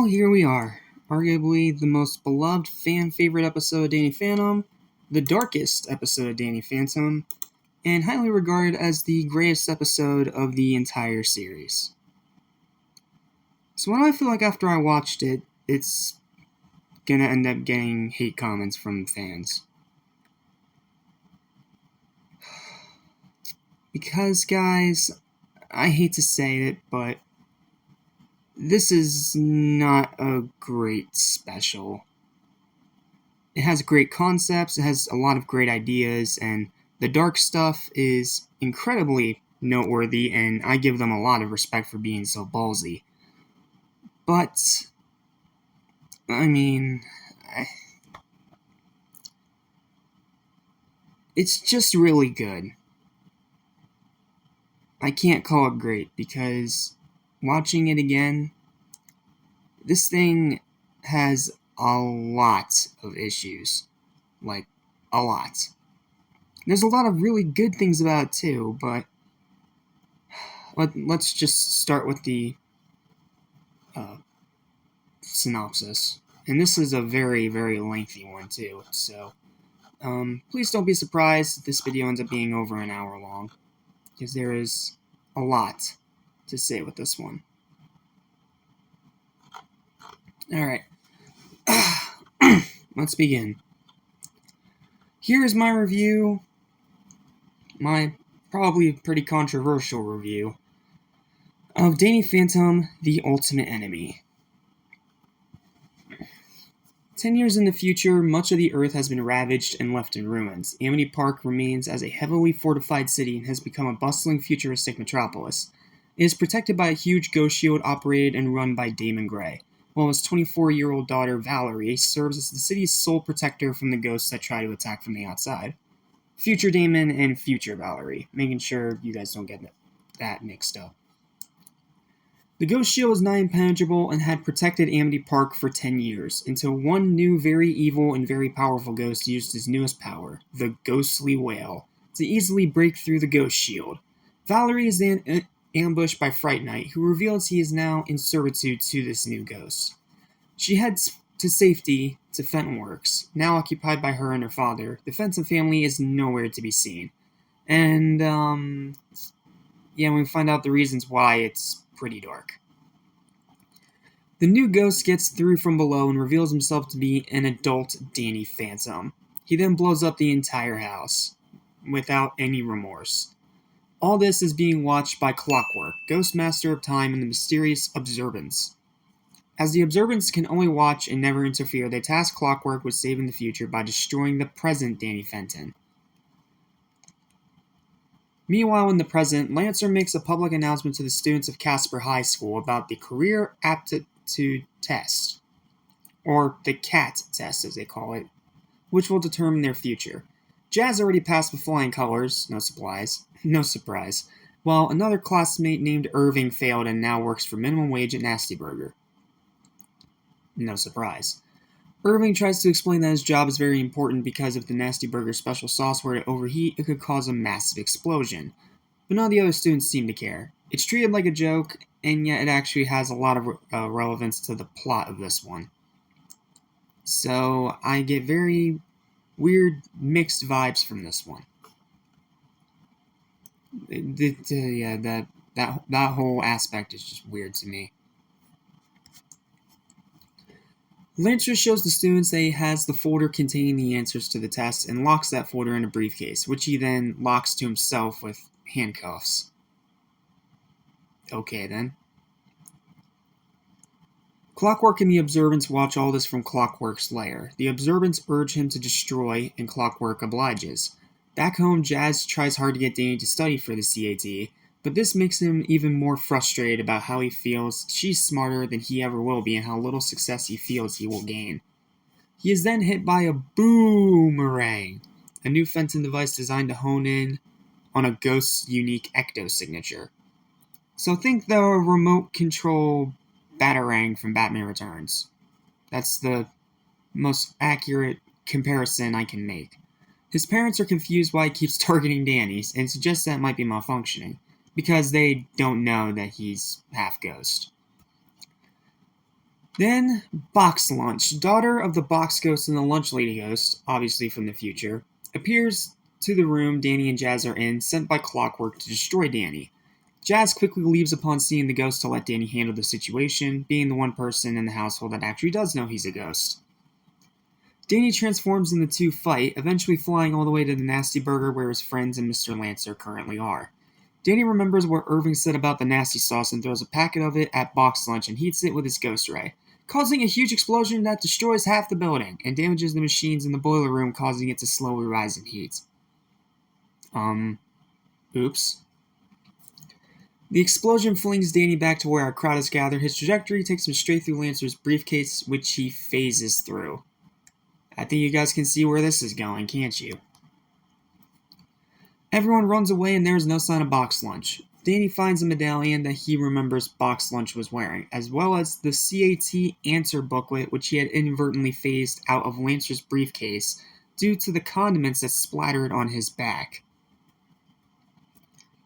Well, here we are. Arguably the most beloved fan favorite episode of Danny Phantom, the darkest episode of Danny Phantom, and highly regarded as the greatest episode of the entire series. So what do I feel like after I watched it, it's gonna end up getting hate comments from fans. Because, guys, I hate to say it, but this is not a great special. It has great concepts, it has a lot of great ideas, and the dark stuff is incredibly noteworthy, and I give them a lot of respect for being so ballsy. But, it's just really good. I can't call it great, because watching it again, this thing has a lot of issues. Like, a lot. There's a lot of really good things about it too, but let's just start with the synopsis. And this is a very, very lengthy one too, so please don't be surprised if this video ends up being over an hour long, because there is a lot to say with this one. Alright, let's begin. Here is my review, my probably pretty controversial review, of Danny Phantom, The Ultimate Enemy. 10 years in the future, much of the Earth has been ravaged and left in ruins. Amity Park remains as a heavily fortified city and has become a bustling futuristic metropolis. It is protected by a huge ghost shield operated and run by Damon Gray, while his 24-year-old daughter Valerie serves as the city's sole protector from the ghosts that try to attack from the outside. Future Damon and future Valerie, making sure you guys don't get that mixed up. The ghost shield was nigh impenetrable and had protected Amity Park for 10 years, until one new very evil and very powerful ghost used his newest power, the Ghostly Whale, to easily break through the ghost shield. Valerie is then ambushed by Fright Knight, who reveals he is now in servitude to this new ghost. She heads to safety to Fenton Works, now occupied by her and her father. The Fenton family is nowhere to be seen. And, we find out the reasons why. It's pretty dark. The new ghost gets through from below and reveals himself to be an adult Danny Phantom. He then blows up the entire house, without any remorse. All this is being watched by Clockwork, Ghost Master of Time, and the mysterious Observance. As the Observance can only watch and never interfere, they task Clockwork with saving the future by destroying the present Danny Phantom. Meanwhile, in the present, Lancer makes a public announcement to the students of Casper High School about the Career Aptitude Test, or the CAT test as they call it, which will determine their future. Jazz already passed with flying colors, no surprise, while another classmate named Irving failed and now works for minimum wage at Nasty Burger. No surprise. Irving tries to explain that his job is very important because if the Nasty Burger special sauce were to overheat, it could cause a massive explosion. But none of the other students seem to care. It's treated like a joke, and yet it actually has a lot of relevance to the plot of this one. So I get very weird, mixed vibes from this one. That whole aspect is just weird to me. Lancer shows the students that he has the folder containing the answers to the test and locks that folder in a briefcase, which he then locks to himself with handcuffs. Okay then. Clockwork and the Observance watch all this from Clockwork's lair. The Observance urge him to destroy, and Clockwork obliges. Back home, Jazz tries hard to get Danny to study for the CAT, but this makes him even more frustrated about how he feels she's smarter than he ever will be and how little success he feels he will gain. He is then hit by a boomerang, a new Fenton device designed to hone in on a ghost's unique ecto signature. So think the remote control Batarang from Batman Returns. That's the most accurate comparison I can make. His parents are confused why he keeps targeting Danny and suggest that it might be malfunctioning, because they don't know that he's half ghost. Then, Box Lunch, daughter of the Box Ghost and the Lunch Lady Ghost, obviously from the future, appears to the room Danny and Jazz are in, sent by Clockwork to destroy Danny. Jazz quickly leaves upon seeing the ghost to let Danny handle the situation, being the one person in the household that actually does know he's a ghost. Danny transforms and the two fight, eventually flying all the way to the Nasty Burger where his friends and Mr. Lancer currently are. Danny remembers what Irving said about the nasty sauce and throws a packet of it at Box Lunch and heats it with his ghost ray, causing a huge explosion that destroys half the building and damages the machines in the boiler room, causing it to slowly rise in heat. Oops. The explosion flings Danny back to where our crowd is gathered. His trajectory takes him straight through Lancer's briefcase, which he phases through. I think you guys can see where this is going, can't you? Everyone runs away and there is no sign of Box Lunch. Danny finds a medallion that he remembers Box Lunch was wearing, as well as the CAT answer booklet which he had inadvertently phased out of Lancer's briefcase due to the condiments that splattered on his back.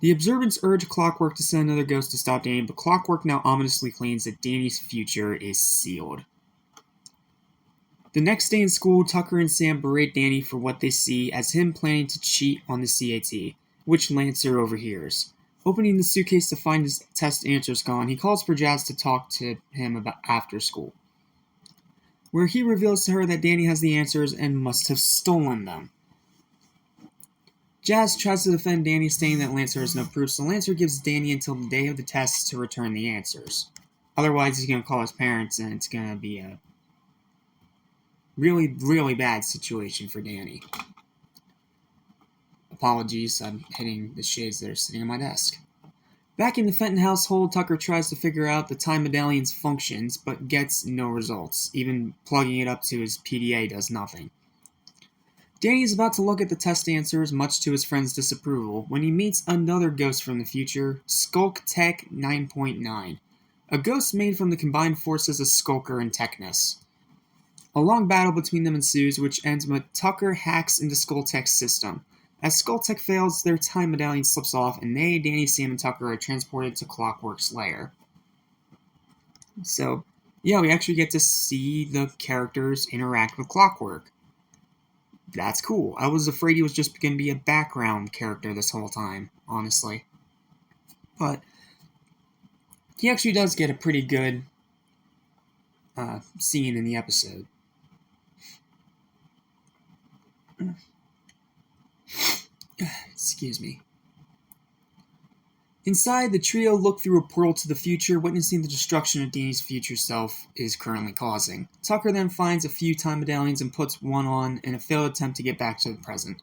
The observants urge Clockwork to send another ghost to stop Danny, but Clockwork now ominously claims that Danny's future is sealed. The next day in school, Tucker and Sam berate Danny for what they see as him planning to cheat on the CAT, which Lancer overhears. Opening the suitcase to find his test answers gone, he calls for Jazz to talk to him about after school, where he reveals to her that Danny has the answers and must have stolen them. Jazz tries to defend Danny, saying that Lancer has no proof, so Lancer gives Danny until the day of the test to return the answers. Otherwise, he's going to call his parents, and it's going to be a really, really bad situation for Danny. Apologies, I'm hitting the shades that are sitting on my desk. Back in the Fenton household, Tucker tries to figure out the time medallion's functions, but gets no results. Even plugging it up to his PDA does nothing. Danny is about to look at the test answers, much to his friend's disapproval, when he meets another ghost from the future, Skulk Tech 9.9, a ghost made from the combined forces of Skulker and Technus. A long battle between them ensues, which ends with Tucker hacks into Skulltech's system. As Skulltech fails, their time medallion slips off, and they, Danny, Sam, and Tucker are transported to Clockwork's lair. So, yeah, we actually get to see the characters interact with Clockwork. That's cool. I was afraid he was just going to be a background character this whole time, honestly. But he actually does get a pretty good scene in the episode. Excuse me. Inside, the trio look through a portal to the future, witnessing the destruction of Danny's future self is currently causing. Tucker then finds a few time medallions and puts one on in a failed attempt to get back to the present.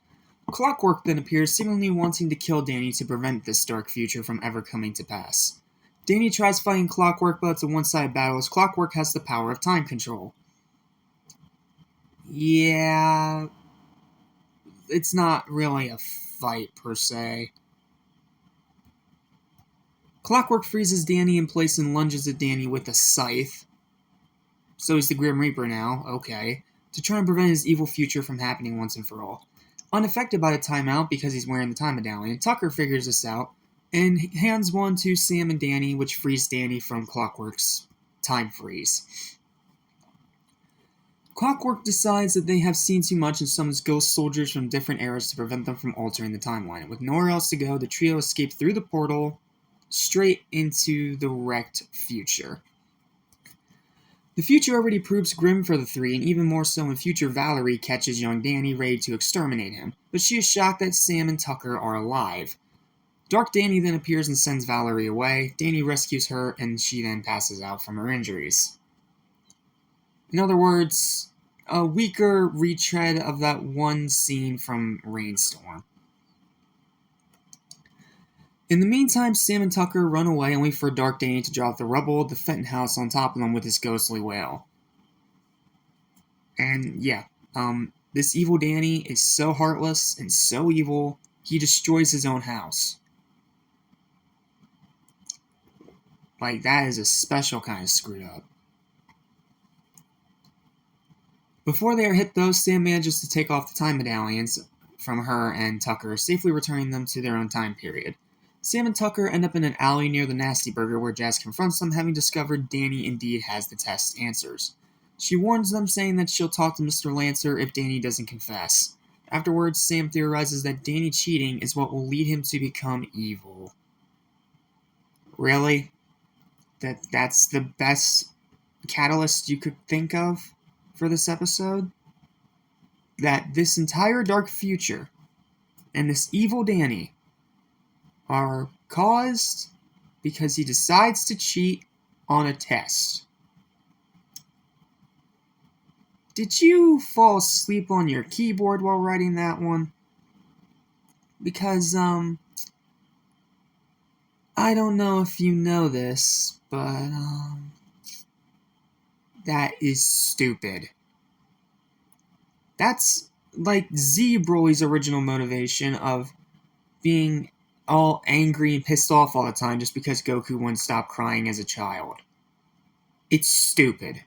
Clockwork then appears, seemingly wanting to kill Danny to prevent this dark future from ever coming to pass. Danny tries fighting Clockwork, but it's a one-sided battle as Clockwork has the power of time control. Yeah, it's not really a fight per se. Clockwork freezes Danny in place and lunges at Danny with a scythe. So he's the Grim Reaper now, okay, to try and prevent his evil future from happening once and for all. Unaffected by the timeout because he's wearing the time medallion, Tucker figures this out and hands one to Sam and Danny, which frees Danny from Clockwork's time freeze. Clockwork decides that they have seen too much and summons ghost soldiers from different eras to prevent them from altering the timeline. With nowhere else to go, the trio escape through the portal straight into the wrecked future. The future already proves grim for the three, and even more so when future Valerie catches young Danny ready to exterminate him, but she is shocked that Sam and Tucker are alive. Dark Danny then appears and sends Valerie away. Danny rescues her, and she then passes out from her injuries. In other words, a weaker retread of that one scene from Rainstorm. In the meantime, Sam and Tucker run away and wait for Dark Danny to drop the rubble of the Fenton house on top of them with his ghostly wail. And yeah, this evil Danny is so heartless and so evil, he destroys his own house. Like, that is a special kind of screwed up. Before they are hit though, Sam manages to take off the time medallions from her and Tucker, safely returning them to their own time period. Sam and Tucker end up in an alley near the Nasty Burger where Jazz confronts them, having discovered Danny indeed has the test's answers. She warns them, saying that she'll talk to Mr. Lancer if Danny doesn't confess. Afterwards, Sam theorizes that Danny cheating is what will lead him to become evil. Really? That's the best catalyst you could think of for this episode? That this entire dark future and this evil Danny are caused because he decides to cheat on a test. Did you fall asleep on your keyboard while writing that one? Because, I don't know if you know this, but, that is stupid. That's like Z Broly's original motivation of being all angry and pissed off all the time just because Goku wouldn't stop crying as a child. It's stupid.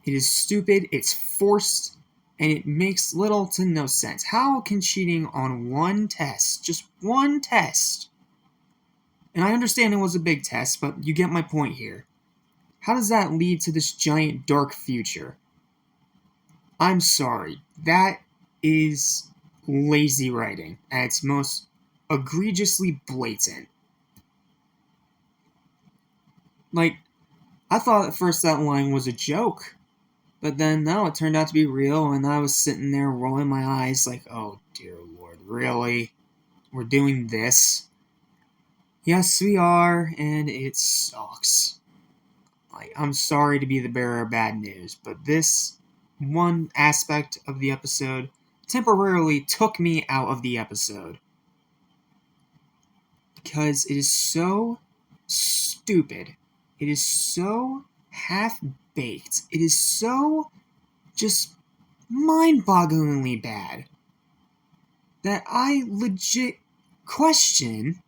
It is stupid, it's forced, and it makes little to no sense. How can cheating on one test, just one test, and I understand it was a big test, but you get my point here. How does that lead to this giant dark future? I'm sorry, that is lazy writing at its most egregiously blatant. Like, I thought at first that line was a joke, but then no, it turned out to be real, and I was sitting there rolling my eyes like, oh dear Lord, really? We're doing this? Yes, we are, and it sucks. I'm sorry to be the bearer of bad news, but this one aspect of the episode temporarily took me out of the episode. Because it is so stupid. It is so half-baked. It is so just mind-bogglingly bad that I legit question,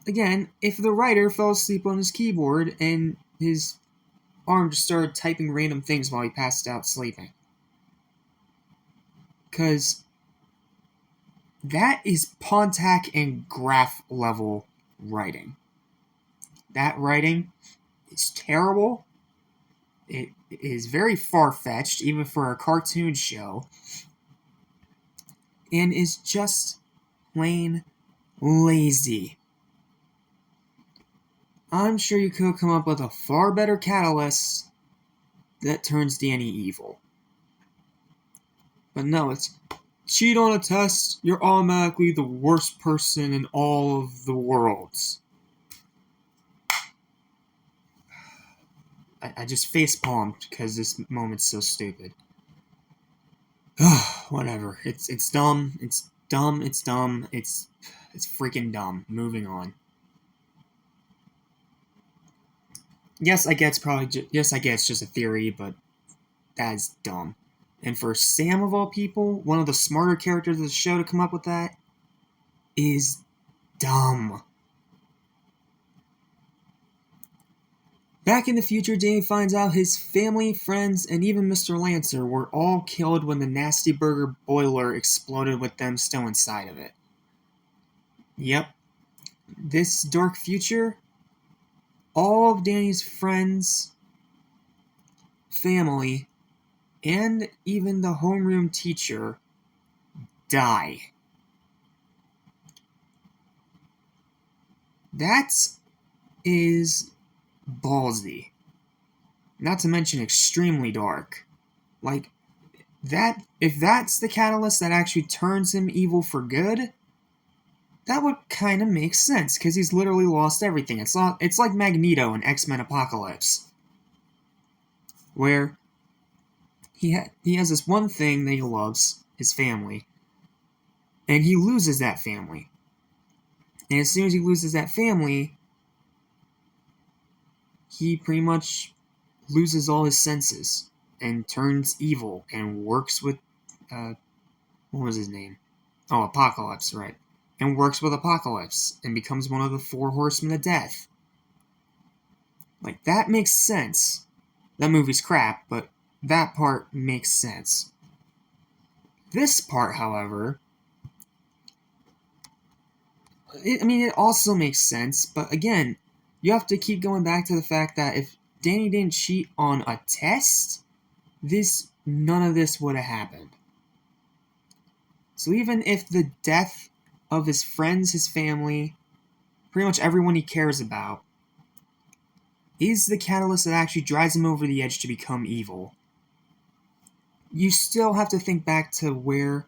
again, if the writer fell asleep on his keyboard and his arm just started typing random things while he passed out sleeping. Because that is Pontac and Graph level writing. That writing is terrible. It is very far-fetched, even for a cartoon show. And is just plain lazy. I'm sure you could have come up with a far better catalyst that turns Danny evil. But no, it's cheat on a test, you're automatically the worst person in all of the worlds. I just facepalmed because this moment's so stupid. Whatever. It's dumb. It's dumb. It's dumb. It's freaking dumb. Moving on. Yes, I get it's just a theory, but that's dumb. And for Sam of all people, one of the smarter characters of the show to come up with that is dumb. Back in the future, Danny finds out his family, friends, and even Mr. Lancer were all killed when the Nasty Burger boiler exploded with them still inside of it. Yep. This dark future, all of Danny's friends, family, and even the homeroom teacher die. That is ballsy. Not to mention extremely dark. Like, that, if that's the catalyst that actually turns him evil for good, that would kind of make sense, because he's literally lost everything. It's like Magneto in X-Men Apocalypse, where he has this one thing that he loves, his family, and he loses that family. And as soon as he loses that family, he pretty much loses all his senses and turns evil and works with, what was his name? Oh, Apocalypse, right. And works with Apocalypse and becomes one of the 4 Horsemen of Death. Like, that makes sense. That movie's crap, but that part makes sense. This part, however, it also makes sense, but again, you have to keep going back to the fact that if Danny didn't cheat on a test, none of this would have happened. So even if the death of his friends, his family, pretty much everyone he cares about, is the catalyst that actually drives him over the edge to become evil, you still have to think back to where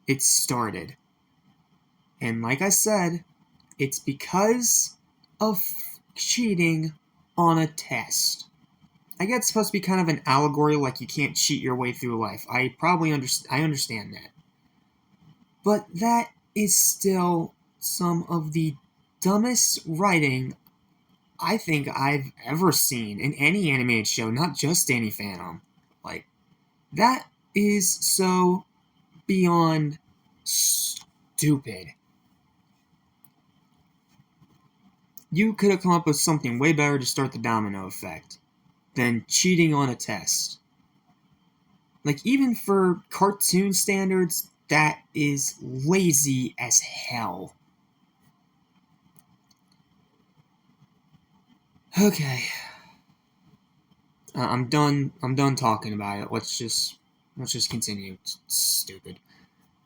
it started. And like I said, it's because of cheating on a test. I get it's supposed to be kind of an allegory, like you can't cheat your way through life. I understand that. But that is still some of the dumbest writing I think I've ever seen in any animated show, not just Danny Phantom. Like, that is so beyond stupid. You could have come up with something way better to start the domino effect than cheating on a test. Like, even for cartoon standards, that is lazy as hell. Okay. I'm done talking about it. Let's just continue. It's stupid.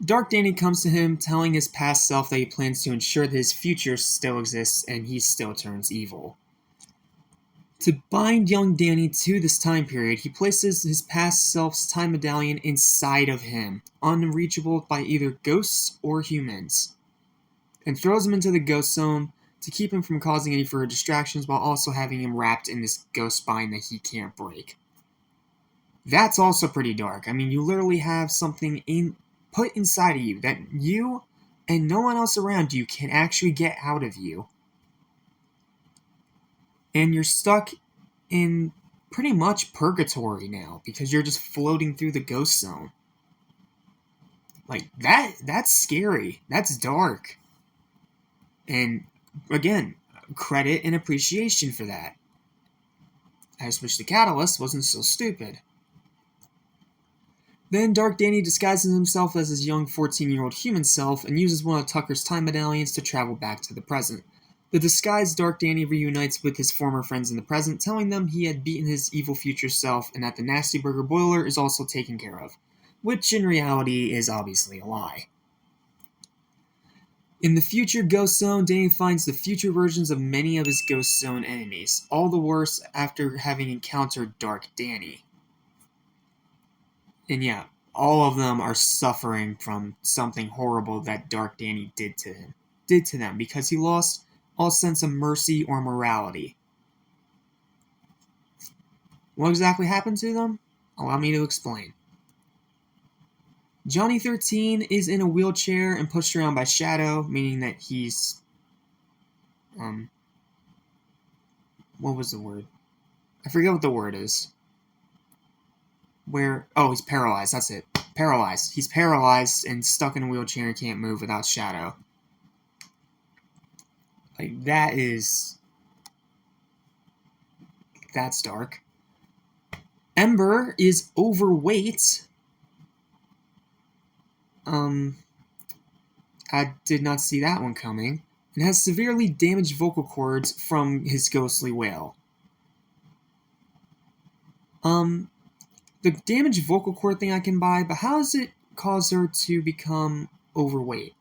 Dark Danny comes to him, telling his past self that he plans to ensure that his future still exists and he still turns evil. To bind young Danny to this time period, he places his past self's time medallion inside of him, unreachable by either ghosts or humans, and throws him into the ghost zone to keep him from causing any further distractions while also having him wrapped in this ghost bind that he can't break. That's also pretty dark. I mean, you literally have something put inside of you that you and no one else around you can actually get out of you. And you're stuck in pretty much purgatory now because you're just floating through the ghost zone. Like, that's scary. That's dark. And again, credit and appreciation for that. I just wish the catalyst wasn't so stupid. Then Dark Danny disguises himself as his young 14-year-old human self and uses one of Tucker's time medallions to travel back to the present. The disguised Dark Danny reunites with his former friends in the present, telling them he had beaten his evil future self and that the Nasty Burger boiler is also taken care of, which in reality is obviously a lie. In the future Ghost Zone, Danny finds the future versions of many of his Ghost Zone enemies, all the worse after having encountered Dark Danny. And yeah, all of them are suffering from something horrible that Dark Danny did to them, because he lost all sense of mercy or morality. What exactly happened to them? Allow me to explain. Johnny 13 is in a wheelchair and pushed around by Shadow, meaning that he's... what was the word? I forget what the word is. He's paralyzed, that's it. Paralyzed. He's paralyzed and stuck in a wheelchair and can't move without Shadow. Like, that's dark. Ember is overweight. I did not see that one coming. And has severely damaged vocal cords from his ghostly wail. The damaged vocal cord thing I can buy, but how does it cause her to become overweight?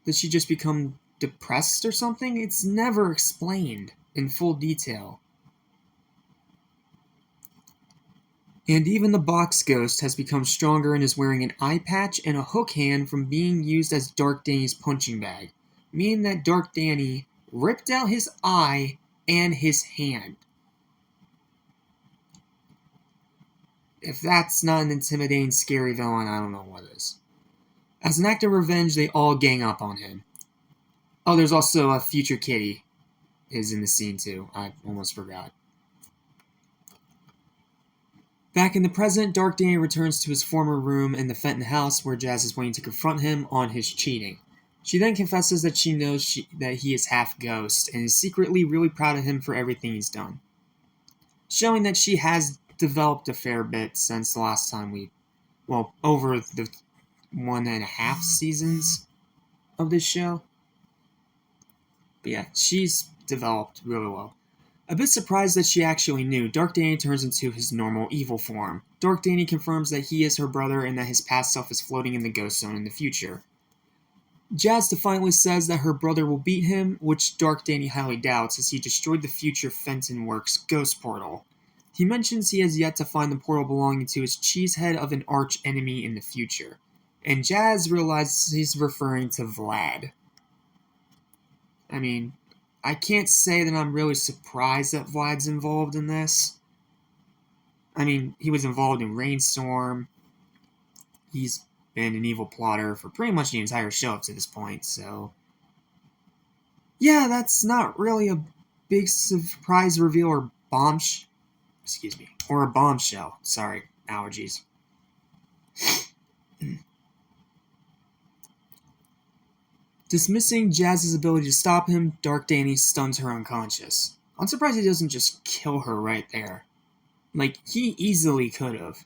Does she just become depressed or something? It's never explained in full detail. And even the box ghost has become stronger and is wearing an eye patch and a hook hand from being used as Dark Danny's punching bag, meaning that Dark Danny ripped out his eye and his hand. If that's not an intimidating, scary villain, I don't know what is. As an act of revenge, they all gang up on him. Oh, there's also a future Kitty is in the scene too. I almost forgot. Back in the present, Dark Danny returns to his former room in the Fenton house where Jazz is waiting to confront him on his cheating. She then confesses that she knows that he is half ghost and is secretly really proud of him for everything he's done, showing that she has developed a fair bit since the last time over the 1.5 seasons. of this show. But yeah, she's developed really well. A bit surprised that she actually knew, Dark Danny turns into his normal evil form. Dark Danny confirms that he is her brother and that his past self is floating in the ghost zone in the future. Jazz defiantly says that her brother will beat him, which Dark Danny highly doubts as he destroyed the future Fenton Works ghost portal. He mentions he has yet to find the portal belonging to his cheesehead of an arch enemy in the future. And Jazz realizes he's referring to Vlad. I mean, I can't say that I'm really surprised that Vlad's involved in this. I mean, he was involved in Rainstorm. He's been an evil plotter for pretty much the entire show up to this point, so... yeah, that's not really a big surprise reveal or or a bombshell. Sorry, allergies. Dismissing Jazz's ability to stop him, Dark Danny stuns her unconscious. I'm surprised he doesn't just kill her right there. Like, he easily could have.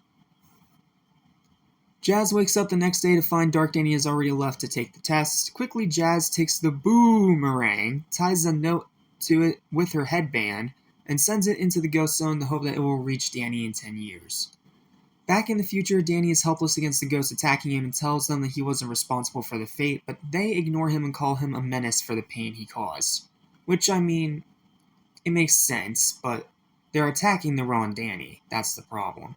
Jazz wakes up the next day to find Dark Danny has already left to take the test. Quickly, Jazz takes the boomerang, ties a note to it with her headband, and sends it into the ghost zone in the hope that it will reach Danny in 10 years. Back in the future, Danny is helpless against the ghosts attacking him and tells them that he wasn't responsible for the fate, but they ignore him and call him a menace for the pain he caused. Which, I mean, it makes sense, but they're attacking the wrong Danny. That's the problem.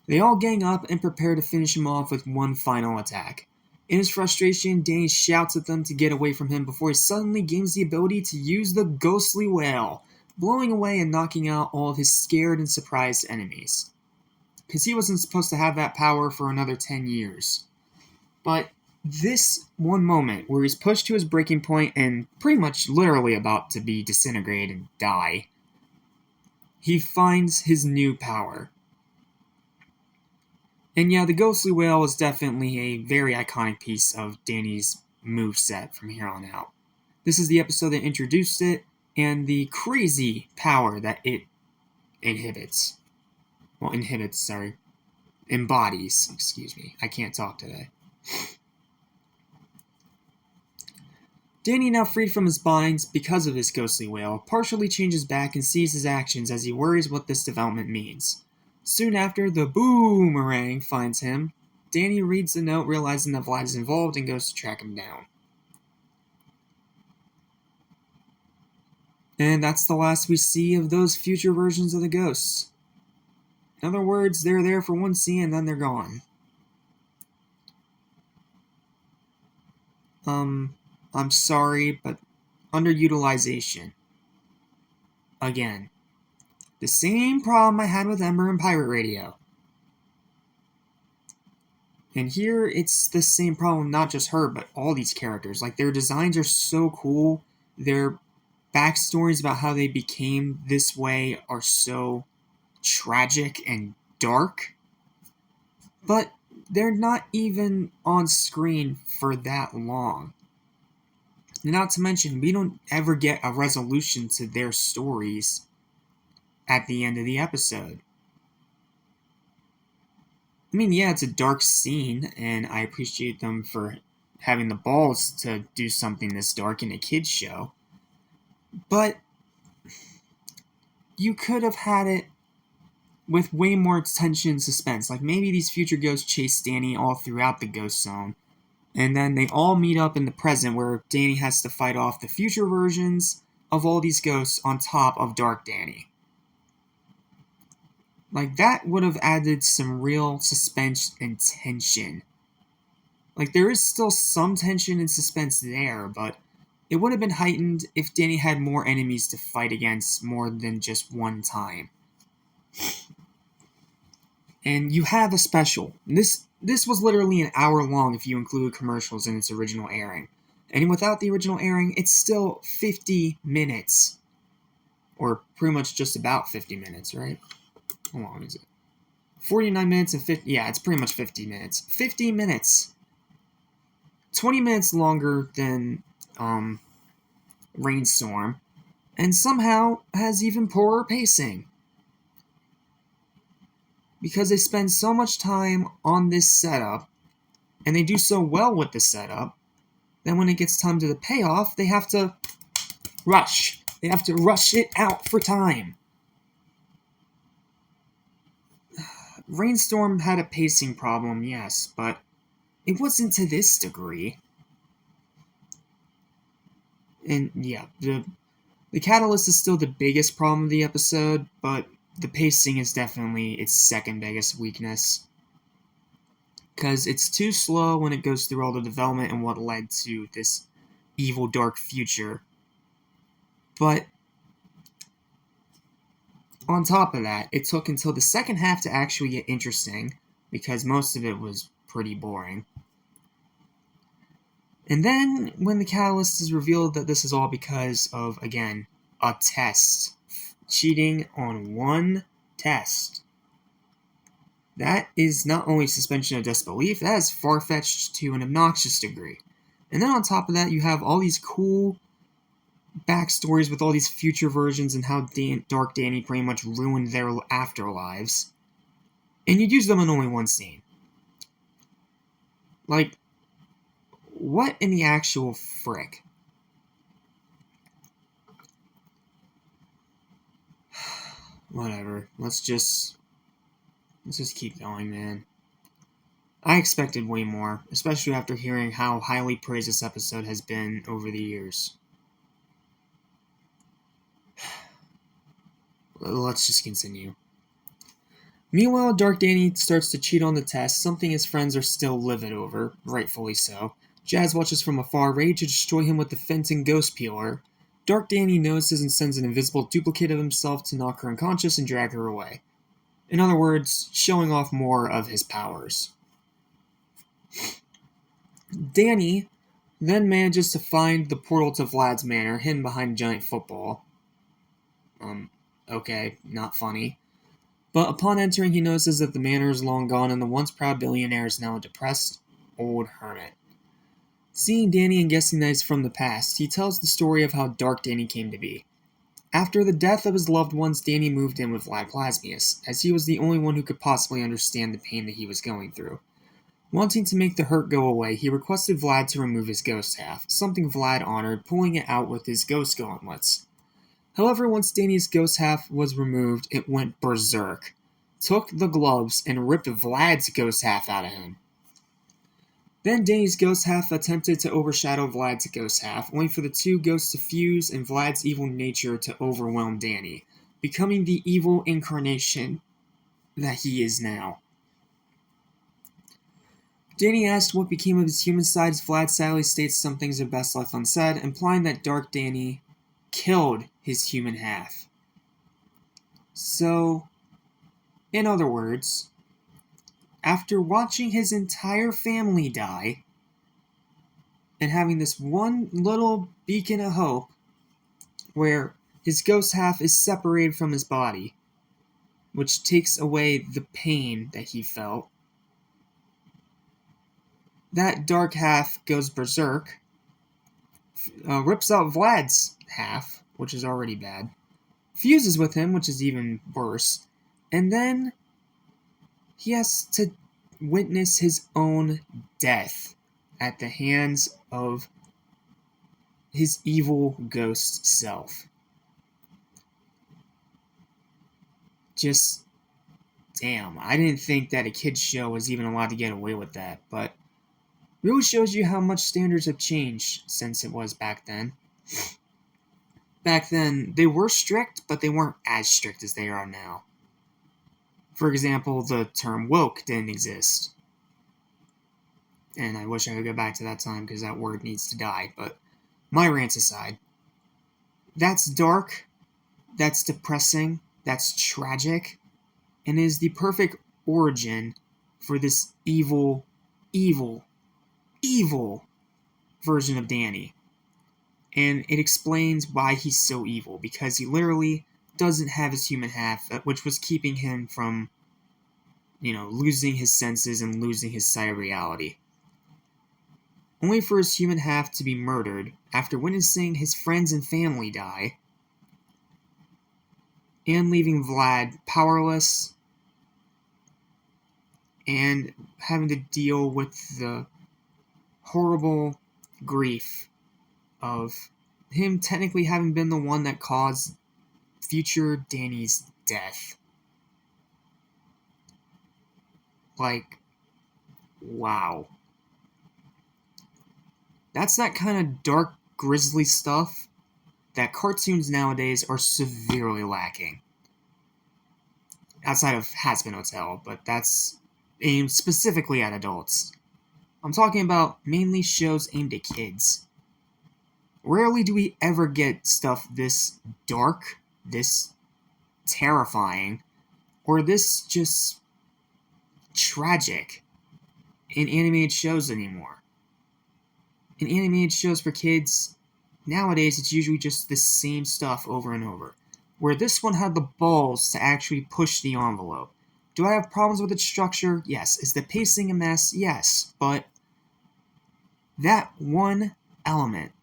They all gang up and prepare to finish him off with one final attack. In his frustration, Danny shouts at them to get away from him before he suddenly gains the ability to use the ghostly wail, blowing away and knocking out all of his scared and surprised enemies. Because he wasn't supposed to have that power for another 10 years. But this one moment where he's pushed to his breaking point and pretty much literally about to be disintegrated and die, he finds his new power. And yeah, the Ghostly Wail is definitely a very iconic piece of Danny's moveset from here on out. This is the episode that introduced it, and the crazy power that it embodies. I can't talk today. Danny, now freed from his binds because of his ghostly wail, partially changes back and sees his actions as he worries what this development means. Soon after, the boomerang finds him. Danny reads the note, realizing that Vlad is involved, and goes to track him down. And that's the last we see of those future versions of the ghosts. In other words, they're there for one scene and then they're gone. I'm sorry, but underutilization. Again. The same problem I had with Ember and Pirate Radio. And here, it's the same problem, not just her, but all these characters. Like, their designs are so cool. Their backstories about how they became this way are so tragic and dark. But they're not even on screen for that long. Not to mention, we don't ever get a resolution to their stories at the end of the episode. I mean, yeah, it's a dark scene, and I appreciate them for having the balls to do something this dark in a kid's show. But you could have had it with way more tension and suspense. Like, maybe these future ghosts chase Danny all throughout the ghost zone, and then they all meet up in the present where Danny has to fight off the future versions of all these ghosts on top of Dark Danny. Like, that would have added some real suspense and tension. Like, there is still some tension and suspense there, but it would have been heightened if Danny had more enemies to fight against more than just one time. And you have a special. This was literally an hour long if you include commercials in its original airing. And without the original airing, it's still 50 minutes. Or pretty much just about 50 minutes, right? How long is it? 49 minutes and 50... yeah, it's pretty much 50 minutes. 50 minutes! 20 minutes longer than Rainstorm. And somehow has even poorer pacing. Because they spend so much time on this setup, and they do so well with the setup, Then when it gets time to the payoff, they have to rush. They have to rush it out for time. Rainstorm had a pacing problem, yes, but it wasn't to this degree. And yeah, the catalyst is still the biggest problem of the episode, but the pacing is definitely its second biggest weakness. Because it's too slow when it goes through all the development and what led to this evil, dark future. But on top of that, it took until the second half to actually get interesting, because most of it was pretty boring. And then, when the catalyst is revealed that this is all because of, again, a test. Cheating on one test. That is not only suspension of disbelief, that is far-fetched to an obnoxious degree. And then on top of that, you have all these cool backstories with all these future versions and how Dark Danny pretty much ruined their afterlives. And you'd use them in only one scene. Like, what in the actual frick? Whatever. Let's just keep going, man. I expected way more, especially after hearing how highly praised this episode has been over the years. Let's just continue. Meanwhile, Dark Danny starts to cheat on the test, something his friends are still livid over, rightfully so. Jazz watches from afar, ready to destroy him with the Fenton Ghost Peeler. Dark Danny notices and sends an invisible duplicate of himself to knock her unconscious and drag her away. In other words, showing off more of his powers. Danny then manages to find the portal to Vlad's manor, hidden behind a giant football. Okay, not funny. But upon entering, he notices that the manor is long gone and the once proud billionaire is now a depressed, old hermit. Seeing Danny and guessing that he's from the past, he tells the story of how Dark Danny came to be. After the death of his loved ones, Danny moved in with Vlad Plasmius, as he was the only one who could possibly understand the pain that he was going through. Wanting to make the hurt go away, he requested Vlad to remove his ghost half, something Vlad honored, pulling it out with his ghost gauntlets. However, once Danny's ghost half was removed, it went berserk, took the gloves, and ripped Vlad's ghost half out of him. Then Danny's ghost half attempted to overshadow Vlad's ghost half, only for the two ghosts to fuse and Vlad's evil nature to overwhelm Danny, becoming the evil incarnation that he is now. Danny asked what became of his human side as Vlad sadly states some things are best left unsaid, implying that Dark Danny killed his human half. So, in other words, after watching his entire family die, and having this one little beacon of hope, where his ghost half is separated from his body, which takes away the pain that he felt, that dark half goes berserk, rips out Vlad's half, which is already bad, fuses with him, which is even worse, and then he has to witness his own death at the hands of his evil ghost self. Just, damn, I didn't think that a kid's show was even allowed to get away with that, but really shows you how much standards have changed since it was back then. Back then, they were strict, but they weren't as strict as they are now. For example, the term woke didn't exist. And I wish I could go back to that time because that word needs to die, but my rants aside, that's dark, that's depressing, that's tragic, and is the perfect origin for this evil version of Danny. And it explains why he's so evil, because he literally doesn't have his human half, which was keeping him from, losing his senses and losing his sight of reality. Only for his human half to be murdered after witnessing his friends and family die, and leaving Vlad powerless, and having to deal with the horrible grief of him technically having been the one that caused future Danny's death. Like, wow. That's that kind of dark, grisly stuff that cartoons nowadays are severely lacking. Outside of Hazbin Hotel, but that's aimed specifically at adults. I'm talking about mainly shows aimed at kids. Rarely do we ever get stuff this dark, this terrifying, or this just tragic in animated shows anymore. In animated shows for kids, nowadays it's usually just the same stuff over and over. Where this one had the balls to actually push the envelope. Do I have problems with its structure? Yes. Is the pacing a mess? Yes. But that one element,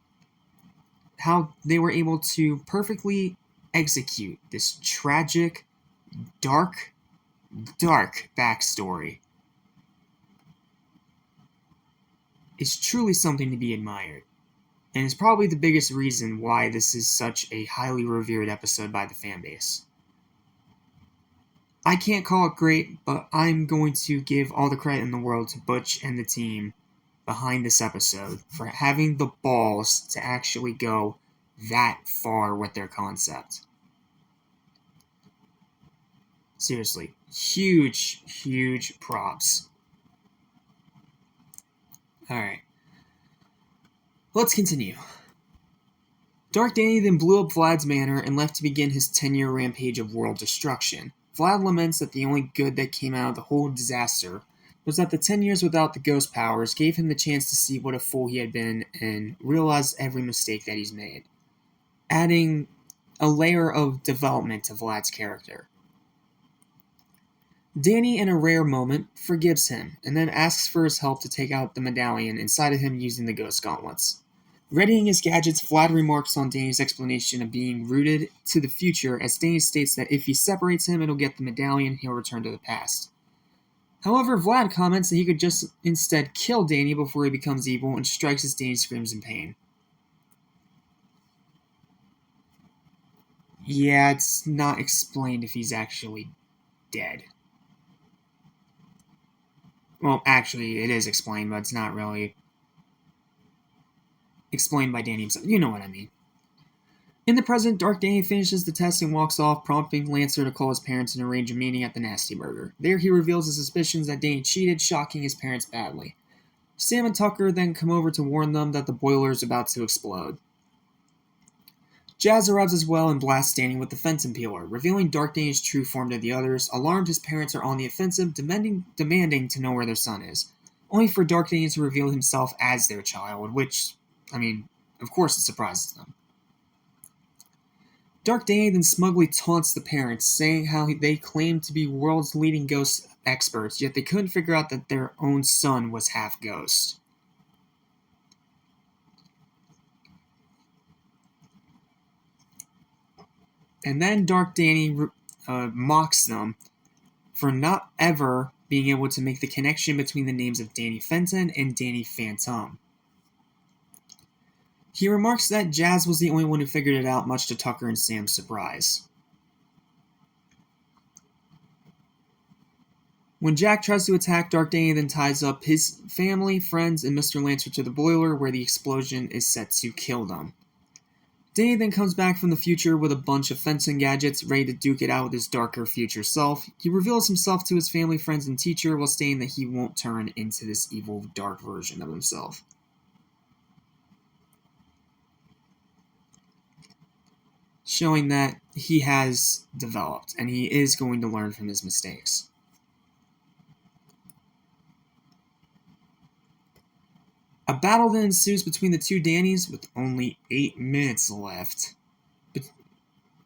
how they were able to perfectly execute this tragic, dark backstory, is truly something to be admired. And is probably the biggest reason why this is such a highly revered episode by the fanbase. I can't call it great, but I'm going to give all the credit in the world to Butch and the team behind this episode for having the balls to actually go that far with their concept. Seriously, huge props. Alright. Let's continue. Dark Danny then blew up Vlad's manor and left to begin his 10-year rampage of world destruction. Vlad laments that the only good that came out of the whole disaster was that the 10 years without the ghost powers gave him the chance to see what a fool he had been and realize every mistake that he's made, adding a layer of development to Vlad's character. Danny, in a rare moment, forgives him, and then asks for his help to take out the medallion inside of him using the ghost gauntlets. Readying his gadgets, Vlad remarks on Danny's explanation of being rooted to the future, as Danny states that if he separates him, it'll get the medallion, he'll return to the past. However, Vlad comments that he could just instead kill Danny before he becomes evil and strikes as Danny screams in pain. Yeah, it's not explained if he's actually dead. Well, actually, it is explained, but it's not really explained by Danny himself. You know what I mean. In the present, Dark Danny finishes the test and walks off, prompting Lancer to call his parents and arrange a meeting at the Nasty Burger. There, he reveals his suspicions that Danny cheated, shocking his parents badly. Sam and Tucker then come over to warn them that the boiler is about to explode. Jazz arrives as well and blasts Danny with the Fenton peeler, revealing Dark Danny's true form to the others. Alarmed, his parents are on the offensive, demanding to know where their son is, only for Dark Danny to reveal himself as their child, which, of course it surprises them. Dark Danny then smugly taunts the parents, saying how they claim to be world's leading ghost experts, yet they couldn't figure out that their own son was half ghost. And then Dark Danny mocks them for not ever being able to make the connection between the names of Danny Fenton and Danny Phantom. He remarks that Jazz was the only one who figured it out, much to Tucker and Sam's surprise. When Jack tries to attack, Dark Danny then ties up his family, friends, and Mr. Lancer to the boiler, where the explosion is set to kill them. Danny then comes back from the future with a bunch of Fenton gadgets, ready to duke it out with his darker future self. He reveals himself to his family, friends, and teacher, while stating that he won't turn into this evil, dark version of himself. Showing that he has developed, and he is going to learn from his mistakes. A battle then ensues between the two Dannys with only 8 minutes left.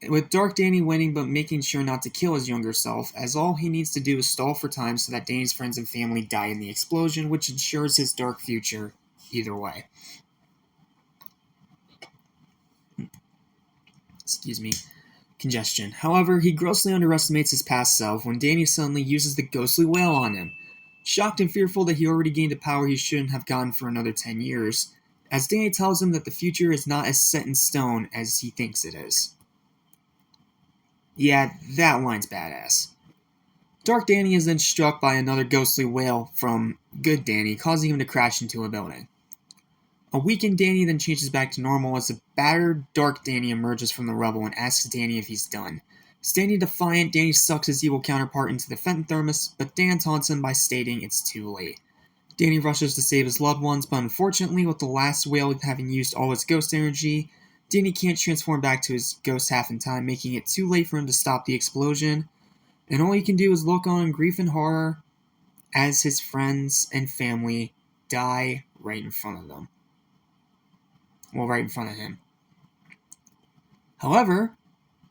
With Dark Danny winning but making sure not to kill his younger self, as all he needs to do is stall for time so that Danny's friends and family die in the explosion, which ensures his dark future either way. Excuse me. Congestion. However, he grossly underestimates his past self when Danny suddenly uses the ghostly wail on him. Shocked and fearful that he already gained a power he shouldn't have gotten for another 10 years, as Danny tells him that the future is not as set in stone as he thinks it is. Yeah, that line's badass. Dark Danny is then struck by another ghostly wail from Good Danny, causing him to crash into a building. A weakened Danny then changes back to normal as a battered Dark Danny emerges from the rubble and asks Danny if he's done. Standing defiant, Danny sucks his evil counterpart into the Fenton thermos, but Dan taunts him by stating it's too late. Danny rushes to save his loved ones, but unfortunately, with the last whale having used all his ghost energy, Danny can't transform back to his ghost half in time, making it too late for him to stop the explosion, and all he can do is look on in grief and horror as his friends and family die right in front of them. Well, right in front of him. However,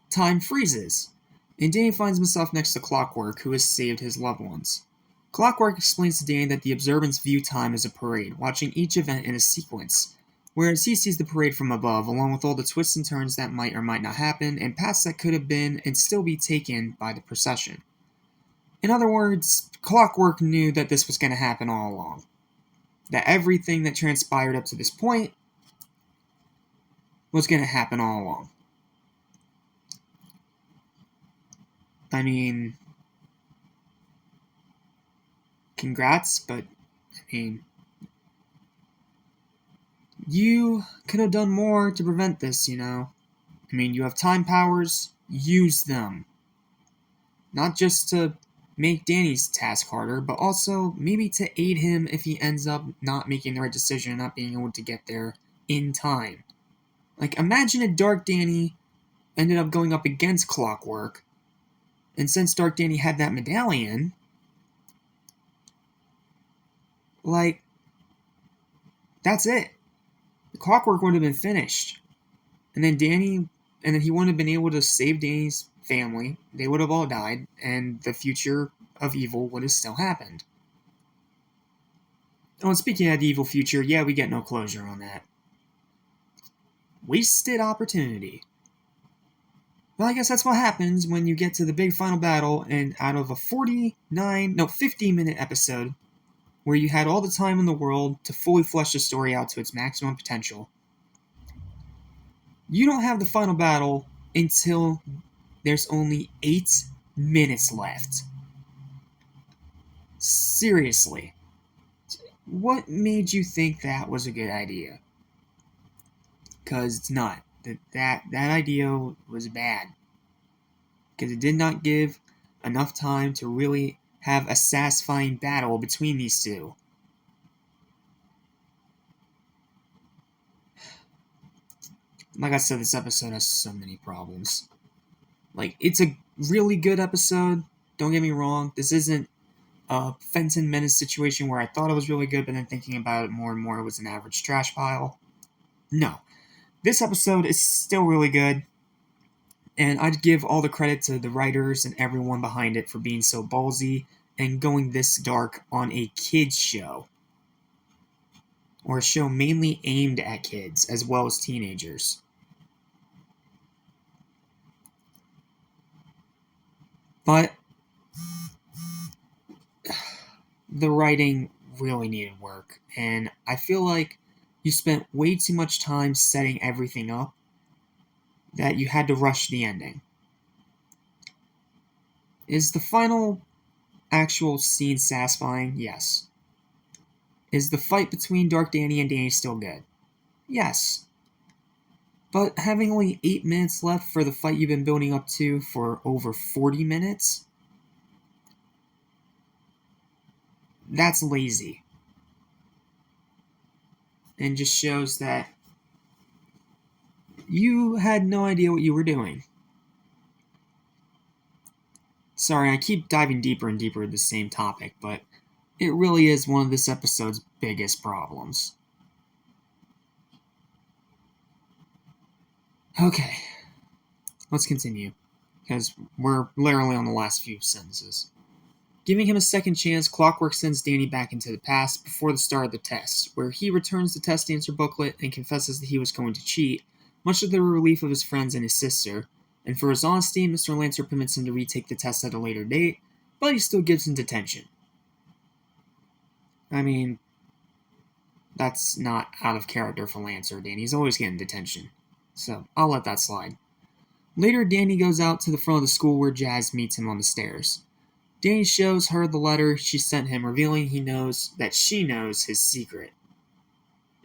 time freezes, and Danny finds himself next to Clockwork, who has saved his loved ones. Clockwork explains to Danny that the observants view time as a parade, watching each event in a sequence, whereas he sees the parade from above, along with all the twists and turns that might or might not happen, and paths that could have been and still be taken by the procession. In other words, Clockwork knew that this was going to happen all along. That everything that transpired up to this point was going to happen all along. I mean, congrats, but, you could have done more to prevent this, you have time powers, use them. Not just to make Danny's task harder, but also maybe to aid him if he ends up not making the right decision and not being able to get there in time. Like, imagine if Dark Danny ended up going up against Clockwork, and since Dark Danny had that medallion, that's it. The Clockwork would have been finished. And then he wouldn't have been able to save Danny's family. They would have all died, and the future of evil would have still happened. Oh, and speaking of the evil future, yeah, we get no closure on that. Wasted opportunity. Well, I guess that's what happens when you get to the big final battle, and out of a 50-minute episode, where you had all the time in the world to fully flesh the story out to its maximum potential, you don't have the final battle until there's only 8 minutes left. Seriously. What made you think that was a good idea? Because it's not. That idea was bad. Because it did not give enough time to really have a satisfying battle between these two. Like I said, this episode has so many problems. It's a really good episode, don't get me wrong. This isn't a Fenton Menace situation where I thought it was really good, but then thinking about it more and more, it was an average trash pile. No. This episode is still really good, and I'd give all the credit to the writers and everyone behind it for being so ballsy and going this dark on a kids show. Or a show mainly aimed at kids, as well as teenagers. But the writing really needed work, and I feel like you spent way too much time setting everything up that you had to rush the ending. Is the final actual scene satisfying? Yes. Is the fight between Dark Danny and Danny still good? Yes. But having only 8 minutes left for the fight you've been building up to for over 40 minutes? That's lazy. And just shows that you had no idea what you were doing. Sorry, I keep diving deeper and deeper into the same topic, but it really is one of this episode's biggest problems. Okay, let's continue, because we're literally on the last few sentences. Giving him a second chance, Clockwork sends Danny back into the past before the start of the test, where he returns the test answer booklet and confesses that he was going to cheat, much to the relief of his friends and his sister, and for his honesty, Mr. Lancer permits him to retake the test at a later date, but he still gives him detention. That's not out of character for Lancer. Danny's always getting detention. So I'll let that slide. Later, Danny goes out to the front of the school where Jazz meets him on the stairs. Danny shows her the letter she sent him, revealing she knows his secret.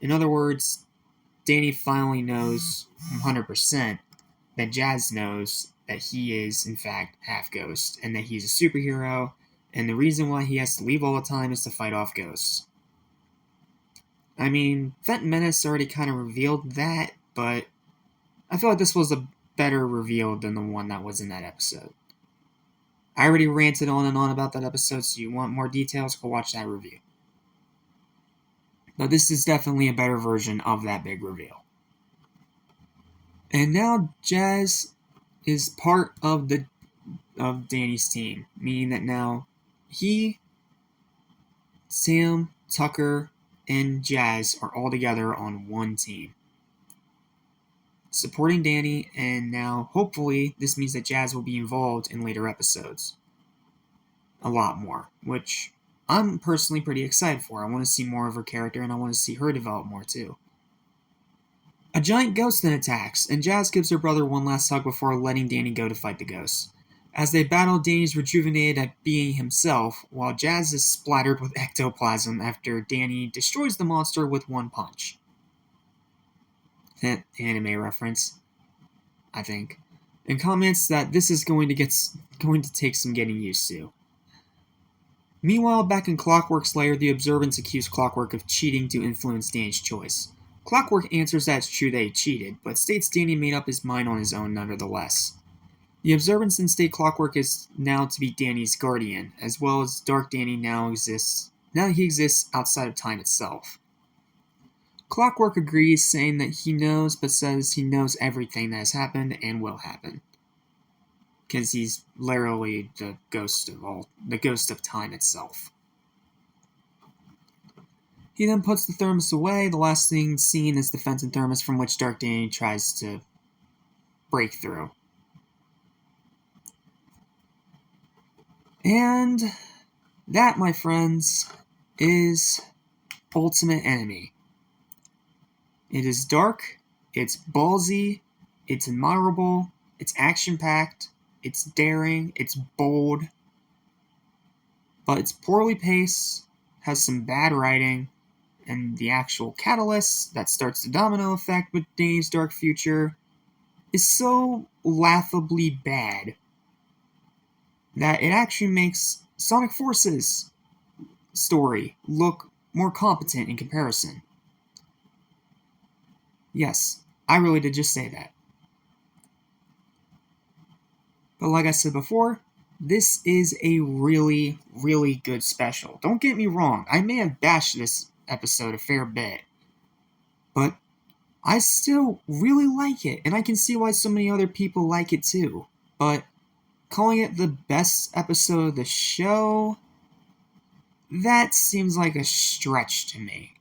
In other words, Danny finally knows 100% that Jazz knows that he is, in fact, half ghost, and that he's a superhero, and the reason why he has to leave all the time is to fight off ghosts. I mean, Phantom Menace already kind of revealed that, but I feel like this was a better reveal than the one that was in that episode. I already ranted on and on about that episode, so you want more details, go watch that review. But this is definitely a better version of that big reveal. And now Jazz is part of Danny's team, meaning that now he, Sam, Tucker, and Jazz are all together on one team, supporting Danny, and now hopefully this means that Jazz will be involved in later episodes. A lot more, which I'm personally pretty excited for. I want to see more of her character, and I want to see her develop more too. A giant ghost then attacks, and Jazz gives her brother one last hug before letting Danny go to fight the ghost. As they battle, Danny's rejuvenated at being himself, while Jazz is splattered with ectoplasm after Danny destroys the monster with one punch. Anime reference, I think. And comments that this is going to take some getting used to. Meanwhile, back in Clockwork's lair, the Observants accuse Clockwork of cheating to influence Danny's choice. Clockwork answers that it's true that he cheated, but states Danny made up his mind on his own nevertheless. The Observants then state Clockwork is now to be Danny's guardian, as well as Dark Danny now he exists outside of time itself. Clockwork agrees, saying that he knows, but says he knows everything that has happened and will happen. Because he's literally the ghost of time itself. He then puts the thermos away. The last thing seen is the Fenton thermos from which Dark Danny tries to break through. And that, my friends, is Ultimate Enemy. It is dark, it's ballsy, it's admirable, it's action-packed, it's daring, it's bold, but it's poorly paced, has some bad writing, and the actual catalyst that starts the domino effect with Danny's dark future is so laughably bad that it actually makes Sonic Force's story look more competent in comparison. Yes, I really did just say that. But like I said before, this is a really, really good special. Don't get me wrong, I may have bashed this episode a fair bit, but I still really like it, and I can see why so many other people like it too. But calling it the best episode of the show, that seems like a stretch to me.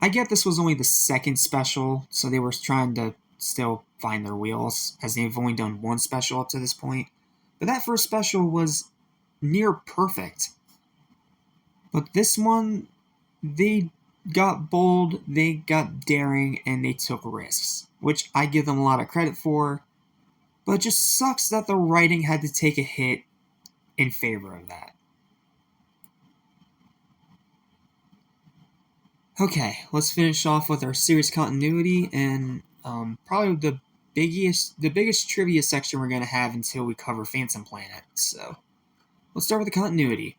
I get this was only the second special, so they were trying to still find their wheels, as they've only done one special up to this point. But that first special was near perfect. But this one, they got bold, they got daring, and they took risks, which I give them a lot of credit for. But it just sucks that the writing had to take a hit in favor of that. Okay, let's finish off with our series continuity and probably the biggest trivia section we're going to have until we cover Phantom Planet. So, let's start with the continuity.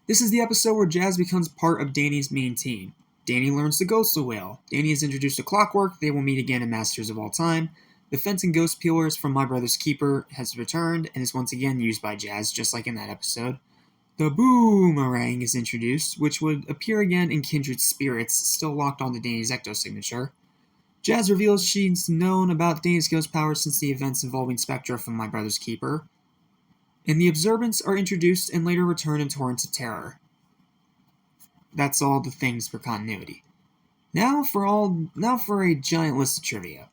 This is the episode where Jazz becomes part of Danny's main team. Danny learns the Ghost Whale. Danny is introduced to Clockwork. They will meet again in Masters of All Time. The Fenton Ghost Peelers from My Brother's Keeper has returned and is once again used by Jazz, just like in that episode. The Boomerang is introduced, which would appear again in Kindred Spirits, still locked onto Danny's ecto signature. Jazz reveals she's known about Danny's ghost powers since the events involving Spectra from My Brother's Keeper. And the Observants are introduced and later return in Torrents of Terror. That's all the things for continuity. Now for a giant list of trivia.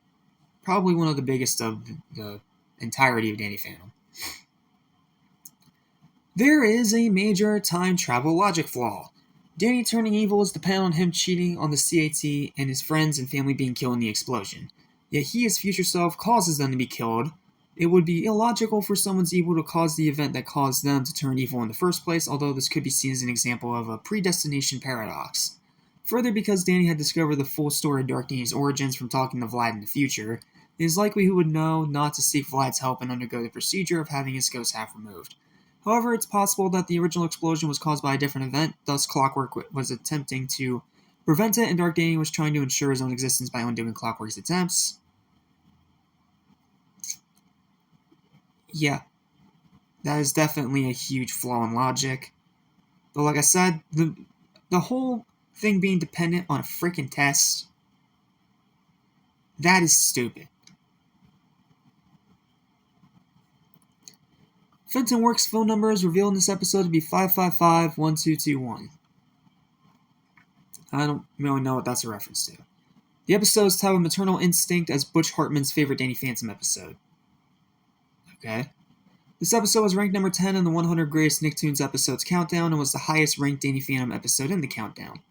Probably one of the biggest of the entirety of Danny Phantom. There is a major time travel logic flaw. Danny turning evil is dependent on him cheating on the CAT and his friends and family being killed in the explosion. Yet he, his future self, causes them to be killed. It would be illogical for someone's evil to cause the event that caused them to turn evil in the first place, although this could be seen as an example of a predestination paradox. Further, because Danny had discovered the full story of Dark Danny's origins from talking to Vlad in the future, it is likely he would know not to seek Vlad's help and undergo the procedure of having his ghost half removed. However, it's possible that the original explosion was caused by a different event, thus Clockwork was attempting to prevent it, and Dark Danny was trying to ensure his own existence by undoing Clockwork's attempts. Yeah, that is definitely a huge flaw in logic. But like I said, the whole thing being dependent on a freaking test, that is stupid. Fenton Works' phone number is revealed in this episode to be 555-1221. I don't really know what that's a reference to. The episode is titled Maternal Instinct as Butch Hartman's favorite Danny Phantom episode. Okay. This episode was ranked number 10 in the 100 Greatest Nicktoons Episodes countdown and was the highest ranked Danny Phantom episode in the countdown.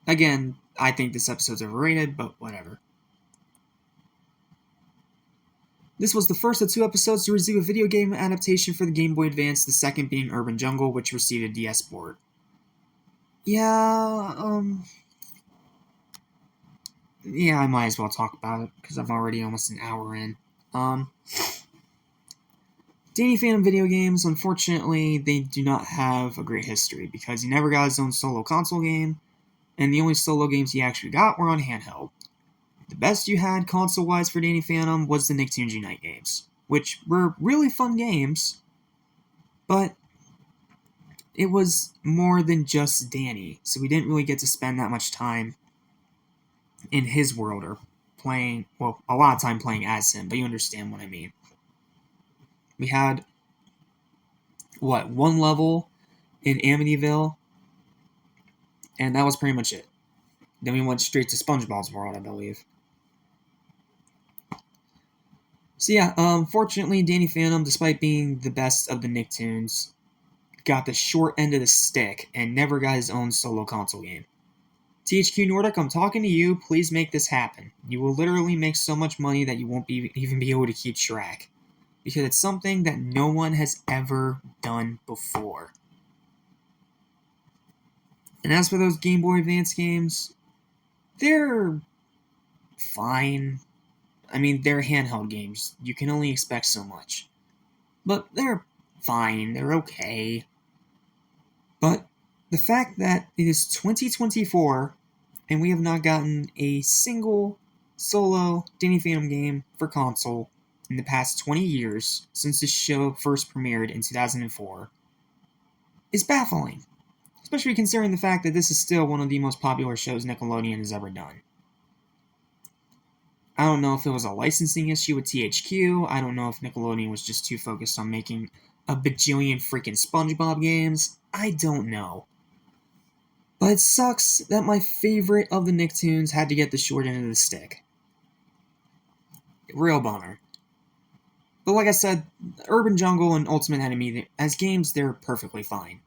Again, I think this episode's overrated, but whatever. This was the first of 2 episodes to receive a video game adaptation for the Game Boy Advance, the second being Urban Jungle, which received a DS port. Yeah, I might as well talk about it, because I'm already almost an hour in. Danny Phantom video games, unfortunately, they do not have a great history, because he never got his own solo console game, and the only solo games he actually got were on handheld. The best you had console-wise for Danny Phantom was the Nicktoons Unite games, which were really fun games, but it was more than just Danny, so we didn't really get to spend that much time in his world or playing, well, a lot of time playing as him, but you understand what I mean. We had, one level in Amityville, and that was pretty much it. Then we went straight to SpongeBob's world, I believe. So yeah, fortunately, Danny Phantom, despite being the best of the Nicktoons, got the short end of the stick and never got his own solo console game. THQ Nordic, I'm talking to you, please make this happen. You will literally make so much money that you won't even be able to keep track. Because it's something that no one has ever done before. And as for those Game Boy Advance games, they're fine. I mean, they're handheld games. You can only expect so much. But they're fine. They're okay. But the fact that it is 2024 and we have not gotten a single solo Danny Phantom game for console in the past 20 years since the show first premiered in 2004 is baffling. Especially considering the fact that this is still one of the most popular shows Nickelodeon has ever done. I don't know if it was a licensing issue with THQ. I don't know if Nickelodeon was just too focused on making a bajillion freaking SpongeBob games. I don't know. But it sucks that my favorite of the Nicktoons had to get the short end of the stick. Real bummer. But like I said, Urban Jungle and Ultimate Enemy, as games, they're perfectly fine.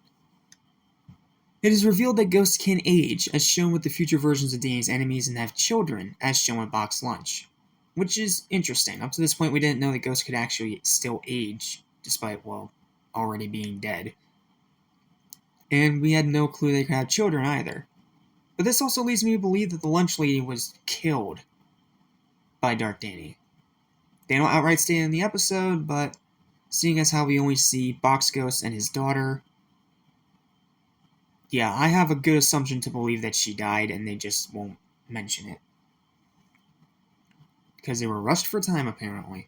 It is revealed that ghosts can age, as shown with the future versions of Danny's enemies, and have children, as shown with Box Lunch. Which is interesting. Up to this point, we didn't know that ghosts could actually still age, despite, already being dead. And we had no clue they could have children either. But this also leads me to believe that the Lunch Lady was killed by Dark Danny. They don't outright state it in the episode, but seeing as how we only see Box Ghost and his daughter, yeah, I have a good assumption to believe that she died and they just won't mention it. Because they were rushed for time, apparently.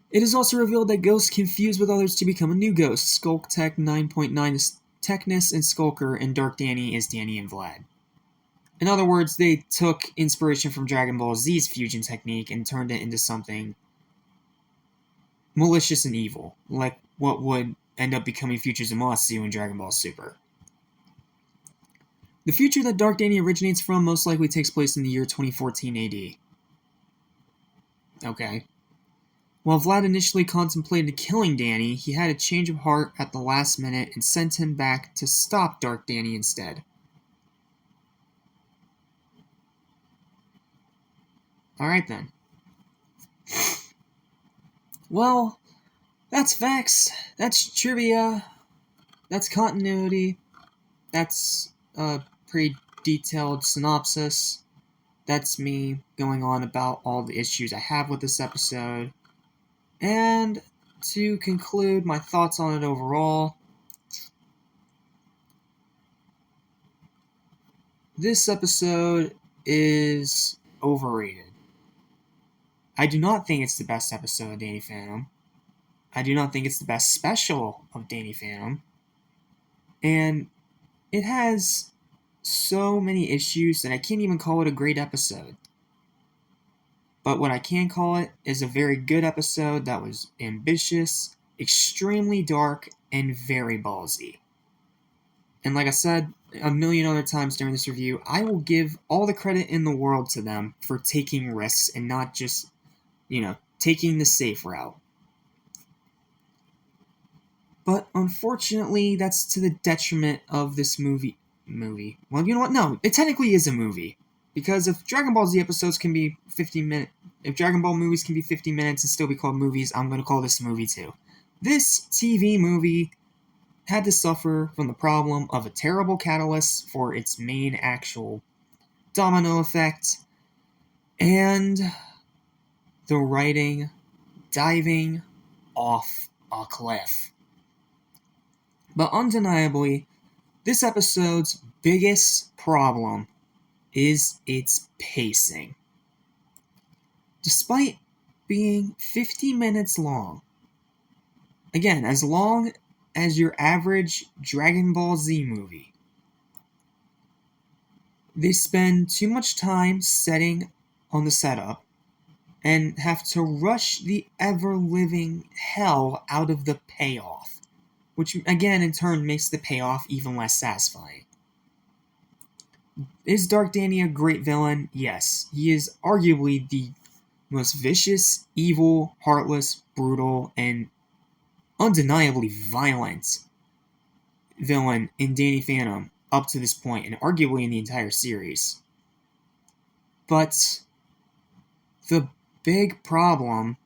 It is also revealed that ghosts can fuse with others to become a new ghost. Skulk Tech 9.9 is Technus and Skulker, and Dark Danny is Danny and Vlad. In other words, they took inspiration from Dragon Ball Z's fusion technique and turned it into something malicious and evil, like what would end up becoming Future Zamasu in Dragon Ball Super. The future that Dark Danny originates from most likely takes place in the year 2014 AD. Okay. While Vlad initially contemplated killing Danny, he had a change of heart at the last minute and sent him back to stop Dark Danny instead. Alright then. Well, that's facts, that's trivia, that's continuity, that's a pretty detailed synopsis. That's me going on about all the issues I have with this episode. And to conclude my thoughts on it overall, this episode is overrated. I do not think it's the best episode of Danny Phantom. I do not think it's the best special of Danny Phantom. And it has so many issues that I can't even call it a great episode. But what I can call it is a very good episode that was ambitious, extremely dark, and very ballsy. And like I said a million other times during this review, I will give all the credit in the world to them for taking risks and not just, taking the safe route. But unfortunately, that's to the detriment of this movie. Well, you know what? No, it technically is a movie. Because if Dragon Ball Z episodes can be 15 minutes, if Dragon Ball movies can be 50 minutes and still be called movies, I'm going to call this a movie too. This TV movie had to suffer from the problem of a terrible catalyst for its main actual domino effect, and the writing diving off a cliff. But undeniably, this episode's biggest problem is its pacing. Despite being 50 minutes long, again, as long as your average Dragon Ball Z movie, they spend too much time setting on the setup and have to rush the ever-living hell out of the payoff, which again in turn makes the payoff even less satisfying. Is Dark Danny a great villain? Yes. He is arguably the most vicious, evil, heartless, brutal, and undeniably violent villain in Danny Phantom up to this point, and arguably in the entire series. But the big problem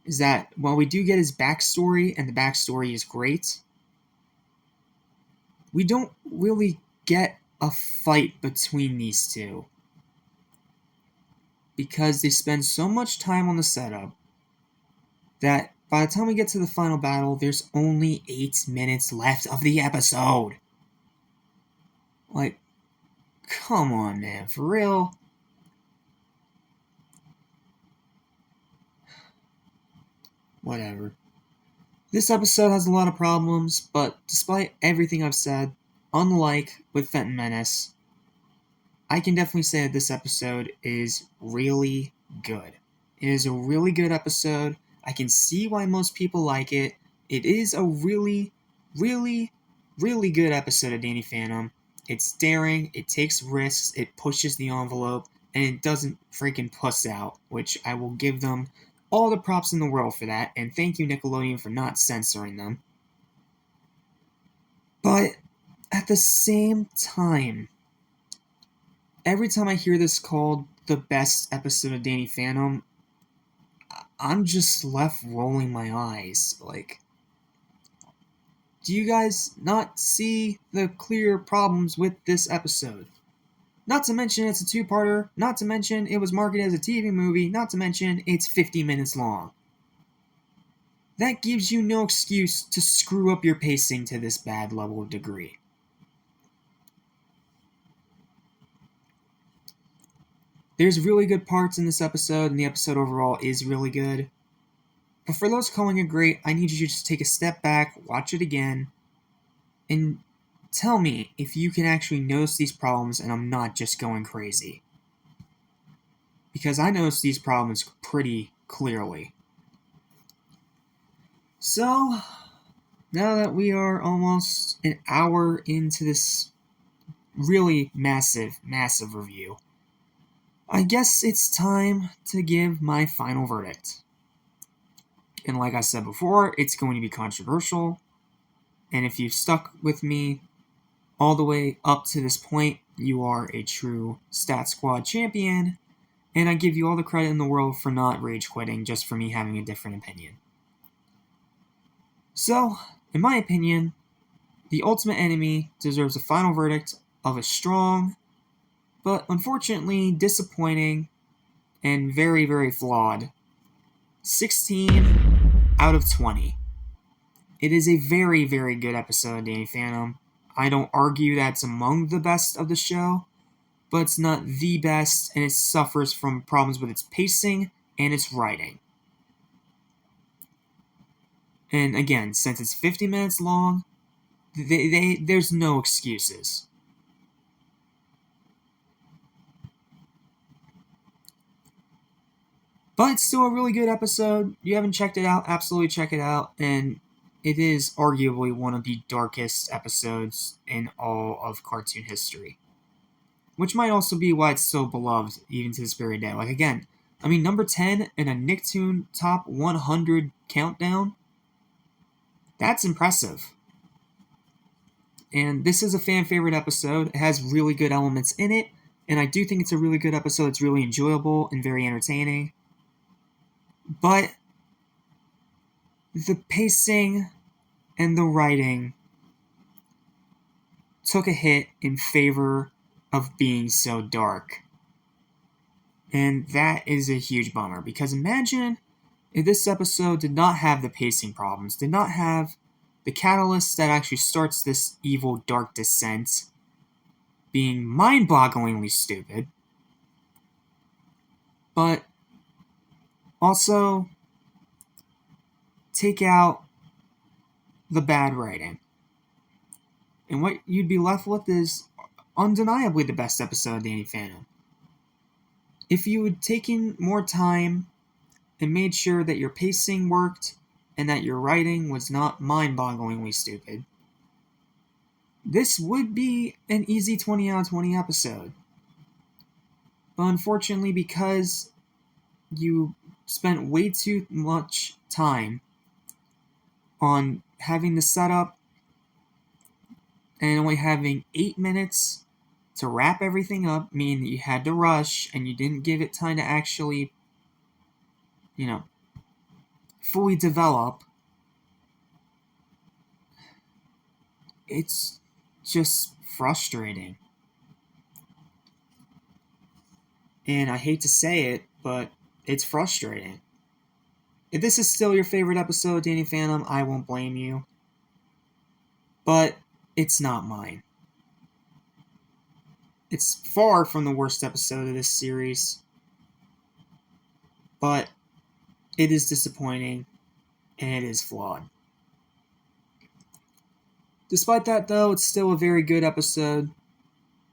is that while we do get his backstory, and the backstory is great, we don't really get a fight between these two. Because they spend so much time on the setup that by the time we get to the final battle, there's only 8 minutes left of the episode. Like, come on, man, for real? Whatever. This episode has a lot of problems, but despite everything I've said, unlike with Phantom Menace, I can definitely say that this episode is really good. It is a really good episode. I can see why most people like it. It is a really, really, really good episode of Danny Phantom. It's daring, it takes risks, it pushes the envelope, and it doesn't freaking puss out, which I will give them all the props in the world for that, and thank you Nickelodeon for not censoring them. But at the same time, every time I hear this called the best episode of Danny Phantom, I'm just left rolling my eyes. Like, do you guys not see the clear problems with this episode? Not to mention it's a two-parter, not to mention it was marketed as a TV movie, not to mention it's 50 minutes long. That gives you no excuse to screw up your pacing to this bad level of degree. There's really good parts in this episode, and the episode overall is really good. But for those calling it great, I need you to just take a step back, watch it again, and tell me if you can actually notice these problems and I'm not just going crazy. Because I noticed these problems pretty clearly. So, now that we are almost an hour into this really massive, massive review, I guess it's time to give my final verdict. and like I said before, it's going to be controversial. And if you've stuck with me all the way up to this point, you are a true Stat Squad champion, and I give you all the credit in the world for not rage quitting just for me having a different opinion. So, in my opinion, The Ultimate Enemy deserves a final verdict of a strong, but unfortunately disappointing and very, very flawed 16 out of 20. It is a very, very good episode of Danny Phantom. I don't argue that it's among the best of the show, but it's not the best, and it suffers from problems with its pacing and its writing. And again, since it's 50 minutes long, there's no excuses. But it's still a really good episode. You haven't checked it out, absolutely check it out. And it is arguably one of the darkest episodes in all of cartoon history. Which might also be why it's so beloved, even to this very day. Like, again, I mean, number 10 in a Nicktoon top 100 countdown, that's impressive. And this is a fan favorite episode. It has really good elements in it, and I do think it's a really good episode. It's really enjoyable and very entertaining. But the pacing and the writing took a hit in favor of being so dark. And that is a huge bummer, because imagine if this episode did not have the pacing problems, did not have the catalyst that actually starts this evil dark descent being mind-bogglingly stupid, but also take out the bad writing. And what you'd be left with is undeniably the best episode of Danny Phantom. If you had taken more time and made sure that your pacing worked and that your writing was not mind-bogglingly stupid, this would be an easy 20 out of 20 episode. But unfortunately, because you spent way too much time on having the setup and only having 8 minutes to wrap everything up, meaning that you had to rush and you didn't give it time to actually, fully develop, it's just frustrating. And I hate to say it, but it's frustrating. If this is still your favorite episode of Danny Phantom, I won't blame you. But it's not mine. It's far from the worst episode of this series. But it is disappointing, and it is flawed. Despite that, though, it's still a very good episode,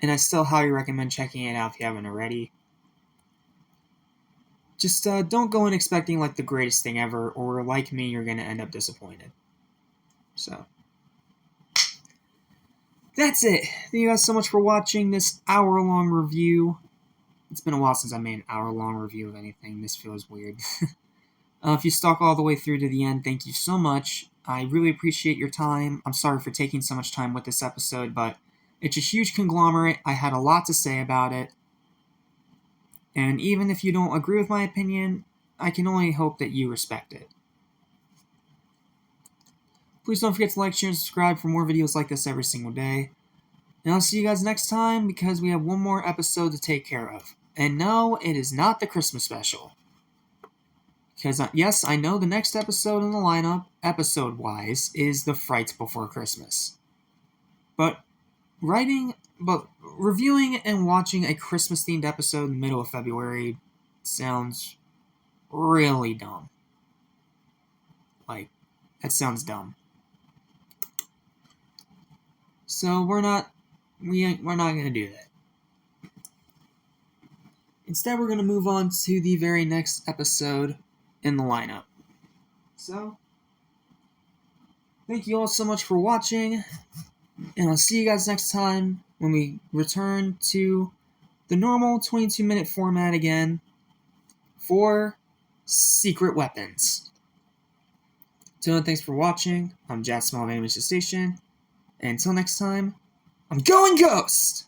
and I still highly recommend checking it out if you haven't already. Just don't go in expecting like the greatest thing ever, or like me, you're going to end up disappointed. So, that's it. Thank you guys so much for watching this hour-long review. It's been a while since I made an hour-long review of anything. This feels weird. If you stuck all the way through to the end, thank you so much. I really appreciate your time. I'm sorry for taking so much time with this episode, but it's a huge conglomerate. I had a lot to say about it. And even if you don't agree with my opinion, I can only hope that you respect it. Please don't forget to like, share, and subscribe for more videos like this every single day. And I'll see you guys next time, because we have one more episode to take care of. And no, it is not the Christmas special. Because, yes, I know the next episode in the lineup, episode-wise, is The Fright Before Christmas. But reviewing and watching a Christmas-themed episode in the middle of February sounds really dumb. Like, that sounds dumb. So we're not going to do that. Instead, we're going to move on to the very next episode in the lineup. So, thank you all so much for watching, and I'll see you guys next time when we return to the normal 22-minute format again for Secret Weapons. Till then, thanks for watching. I'm Jasmine of Animation Station. And until next time, I'm going Ghost!